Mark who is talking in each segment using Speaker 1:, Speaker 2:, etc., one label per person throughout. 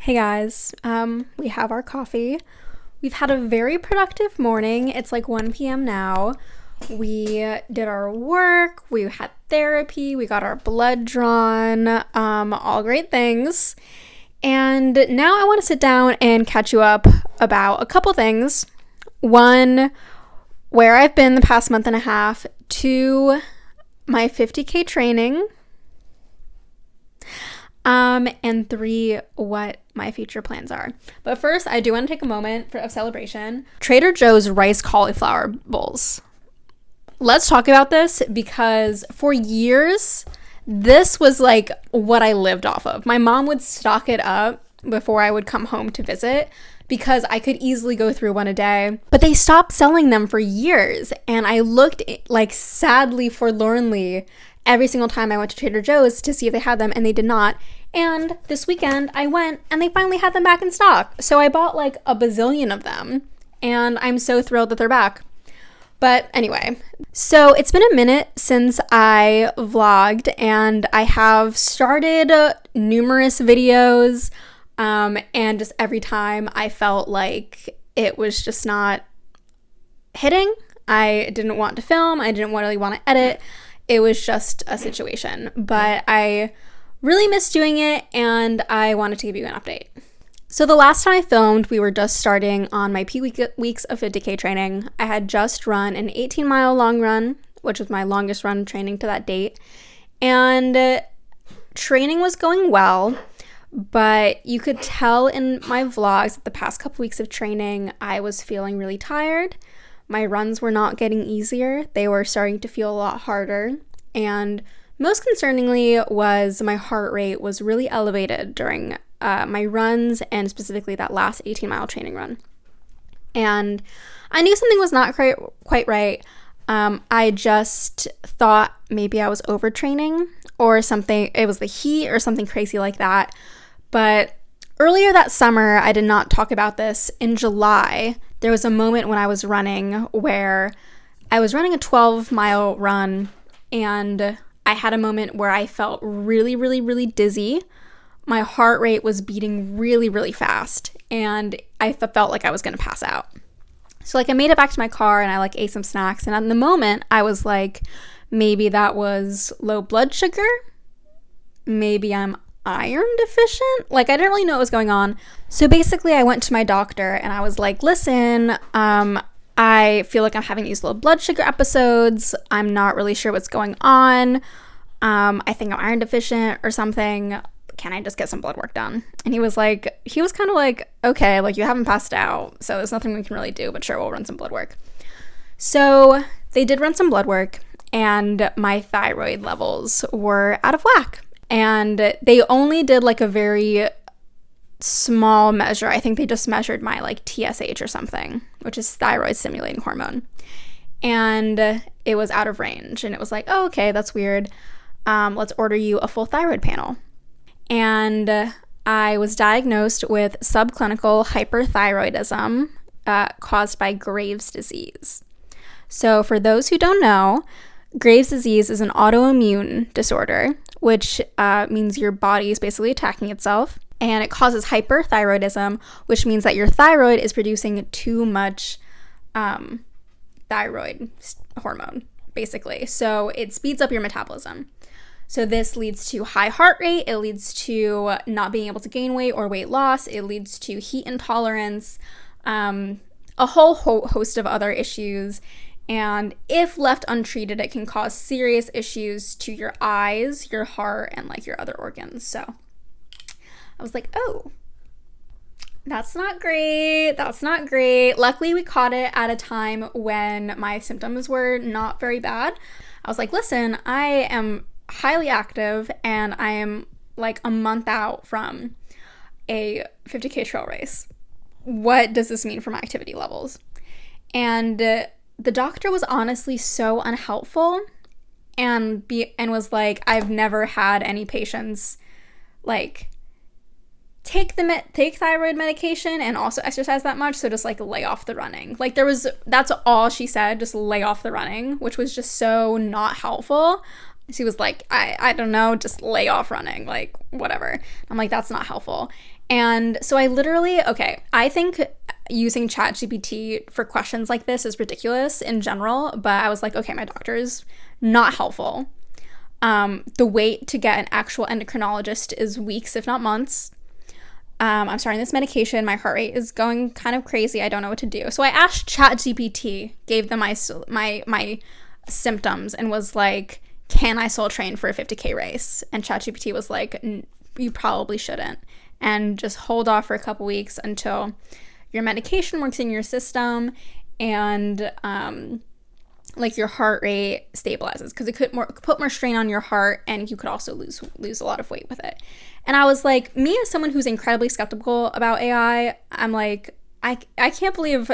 Speaker 1: Hey guys, we have our coffee. We've had a very productive morning. It's like 1 p.m. now. We did our work, we had therapy, we got our blood drawn, all great things. And now I want to sit down and catch you up about a couple things. One, where I've been the past month and a half. Two, my 50K training. And three, what my future plans are. But first, I do want to take a moment of celebration. Trader Joe's rice cauliflower bowls. Let's talk about this because for years, this was like what I lived off of. My mom would stock it up before I would come home to visit because I could easily go through one a day. But they stopped selling them for years. And I looked like sadly, forlornly every single time I went to Trader Joe's to see if they had them, and they did not. And this weekend I went and they finally had them back in stock. So I bought like a bazillion of them and I'm so thrilled that they're back. But anyway, so it's been a minute since I vlogged and I have started numerous videos and just every time I felt like it was just not hitting. I didn't want to film. I didn't really want to edit. It was just a situation, but I really missed doing it and I wanted to give you an update. So the last time I filmed, we were just starting on my peak weeks of 50K training. I had just run an 18-mile long run, which was my longest run training to that date. And training was going well, but you could tell in my vlogs that the past couple weeks of training, I was feeling really tired. My runs were not getting easier. They were starting to feel a lot harder. And most concerningly was my heart rate was really elevated during my runs and specifically that last 18-mile training run. And I knew something was not quite right. I just thought maybe I was overtraining or something. It was the heat or something crazy like that. But earlier that summer, I did not talk about this. In July, there was a moment when I was running where I was running a 12-mile run and I had a moment where I felt really, really, really dizzy. My heart rate was beating really, really fast and I felt like I was going to pass out. So I made it back to my car and I ate some snacks. And in the moment, I was like, maybe that was low blood sugar. Maybe I'm iron deficient. I didn't really know what was going on. So basically I went to my doctor and I was like, listen, I feel like I'm having these low blood sugar episodes. I'm not really sure what's going on. I think I'm iron deficient or something. Can I just get some blood work done? And he was kind of like, okay, you haven't passed out, so there's nothing we can really do, but sure, we'll run some blood work. So they did run some blood work and my thyroid levels were out of whack. And they only did a very small measure. I think they just measured my TSH or something, which is thyroid stimulating hormone. And it was out of range. And it was oh, okay, that's weird. Let's order you a full thyroid panel. And I was diagnosed with subclinical hyperthyroidism caused by Graves' disease. So for those who don't know, Graves' disease is an autoimmune disorder, which means your body is basically attacking itself. And it causes hyperthyroidism, which means that your thyroid is producing too much thyroid hormone, basically. So it speeds up your metabolism. So this leads to high heart rate. It leads to not being able to gain weight or weight loss. It leads to heat intolerance, a whole host of other issues. And if left untreated, it can cause serious issues to your eyes, your heart, and your other organs. So I was like, oh, that's not great. That's not great. Luckily, we caught it at a time when my symptoms were not very bad. I was like, listen, I am highly active and I am a month out from a 50K trail race. What does this mean for my activity levels? And the doctor was honestly so unhelpful and was like, I've never had any patients take thyroid medication and also exercise that much, so just lay off the running. That's all she said, just lay off the running, which was just so not helpful. She was like, I don't know, just lay off running, whatever. I'm like, that's not helpful. And so I literally, okay, I think using ChatGPT for questions like this is ridiculous in general, but I was like, okay, my doctor is not helpful. The wait to get an actual endocrinologist is weeks, if not months. I'm starting this medication. My heart rate is going kind of crazy. I don't know what to do. So I asked ChatGPT, gave them my symptoms, and was like, can I still train for a 50K race? And ChatGPT was like, you probably shouldn't. And just hold off for a couple weeks until your medication works in your system and like your heart rate stabilizes, because it could put more strain on your heart, and you could also lose a lot of weight with it. And I was like, me as someone who's incredibly skeptical about AI, I'm like, I can't believe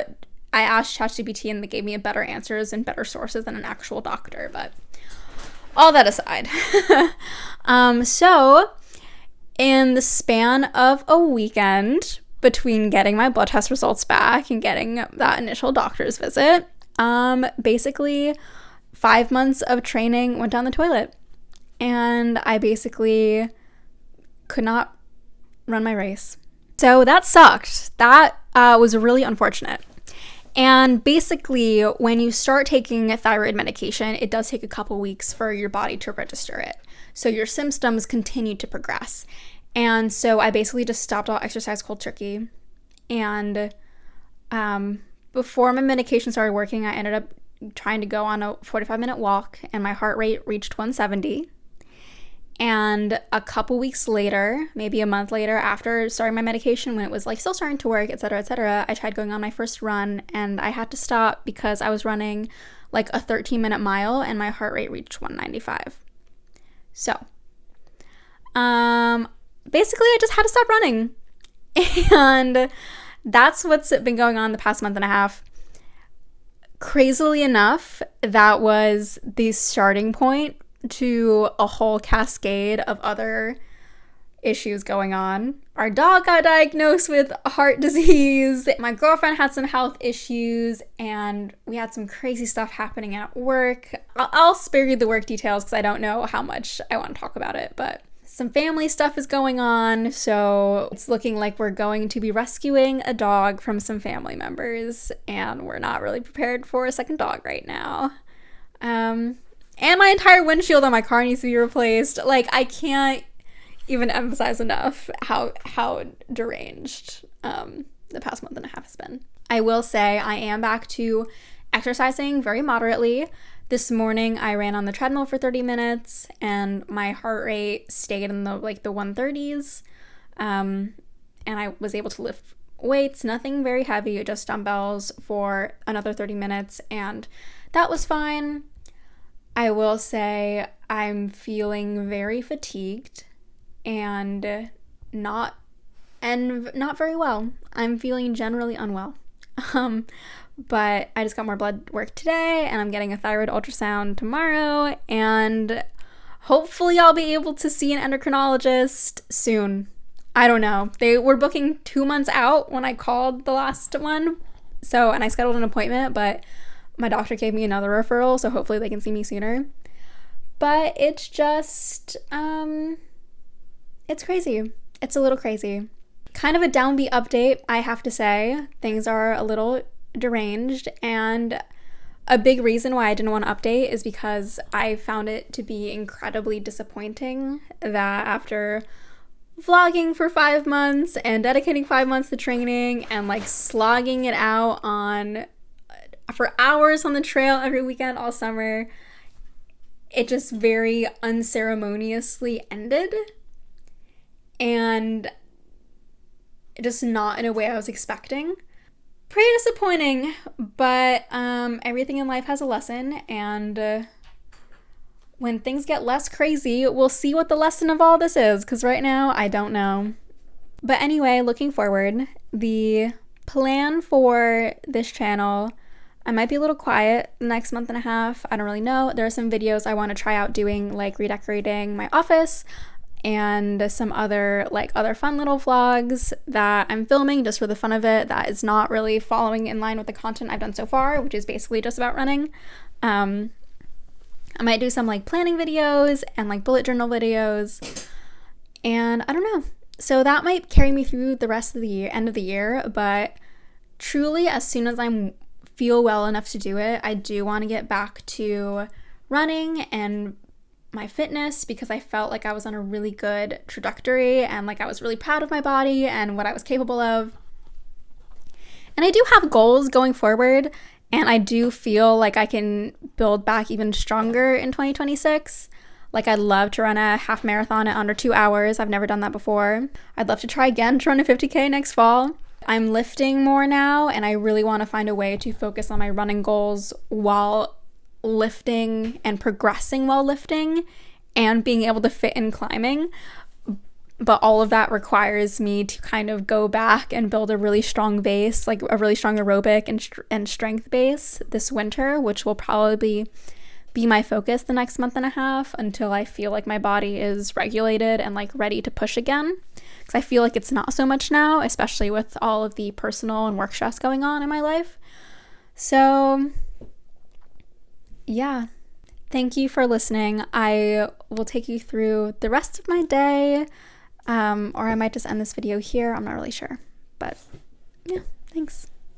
Speaker 1: I asked ChatGPT and they gave me better answers and better sources than an actual doctor. But all that aside, so in the span of a weekend between getting my blood test results back and getting that initial doctor's visit, basically 5 months of training went down the toilet, and I basically could not run my race. So that sucked. That was really unfortunate. And basically, when you start taking a thyroid medication, it does take a couple weeks for your body to register it. So your symptoms continue to progress. And so I basically just stopped all exercise cold turkey. And before my medication started working, I ended up trying to go on a 45-minute walk, and my heart rate reached 170. And a couple weeks later, maybe a month later, after starting my medication, when it was like still starting to work, etc., I tried going on my first run, and I had to stop because I was running like a 13-minute mile and my heart rate reached 195. So, basically I just had to stop running. And that's what's been going on the past month and a half. Crazily enough, that was the starting point to a whole cascade of other issues going on. Our dog got diagnosed with heart disease, my girlfriend had some health issues, and we had some crazy stuff happening at work. I'll spare you the work details because I don't know how much I want to talk about it, but some family stuff is going on, so it's looking like we're going to be rescuing a dog from some family members, and we're not really prepared for a second dog right now. And my entire windshield on my car needs to be replaced. Like, I can't even emphasize enough how deranged the past month and a half has been. I will say I am back to exercising very moderately. This morning I ran on the treadmill for 30 minutes and my heart rate stayed in the 130s. And I was able to lift weights, nothing very heavy, just dumbbells for another 30 minutes, and that was fine. I will say I'm feeling very fatigued and not very well. I'm feeling generally unwell. But I just got more blood work today, and I'm getting a thyroid ultrasound tomorrow, and hopefully I'll be able to see an endocrinologist soon. I don't know. They were booking 2 months out when I called the last one. And I scheduled an appointment, but my doctor gave me another referral, so hopefully they can see me sooner. But it's just, it's crazy. It's a little crazy. Kind of a downbeat update, I have to say. Things are a little deranged, and a big reason why I didn't want to update is because I found it to be incredibly disappointing that after vlogging for 5 months and dedicating 5 months to training and slogging it out for hours on the trail every weekend all summer, it just very unceremoniously ended, and just not in a way I was expecting. Pretty disappointing, but everything in life has a lesson, and when things get less crazy, we'll see what the lesson of all this is, because right now I don't know. But anyway, looking forward, the plan for this channel, I might be a little quiet the next month and a half. I don't really know. There are some videos I want to try out doing, like redecorating my office, and some other fun little vlogs that I'm filming just for the fun of it, that is not really following in line with the content I've done so far, which is basically just about running. I might do some planning videos and bullet journal videos, and I don't know. So that might carry me through the rest of the year, end of the year, but truly as soon as I feel well enough to do it, I do want to get back to running and my fitness, because I felt like I was on a really good trajectory and like I was really proud of my body and what I was capable of. And I do have goals going forward, and I do feel like I can build back even stronger in 2026. Like, I'd love to run a half marathon at under 2 hours. I've never done that before. I'd love to try again to run a 50K next fall. I'm lifting more now, and I really want to find a way to focus on my running goals while lifting and progressing while lifting and being able to fit in climbing. But all of that requires me to kind of go back and build a really strong base, like a really strong aerobic and strength base this winter, which will probably be my focus the next month and a half until I feel like my body is regulated and like ready to push again. Because I feel like it's not so much now, especially with all of the personal and work stress going on in my life. So yeah, thank you for listening. I will take you through the rest of my day, or I might just end this video here. I'm not really sure, but yeah, thanks.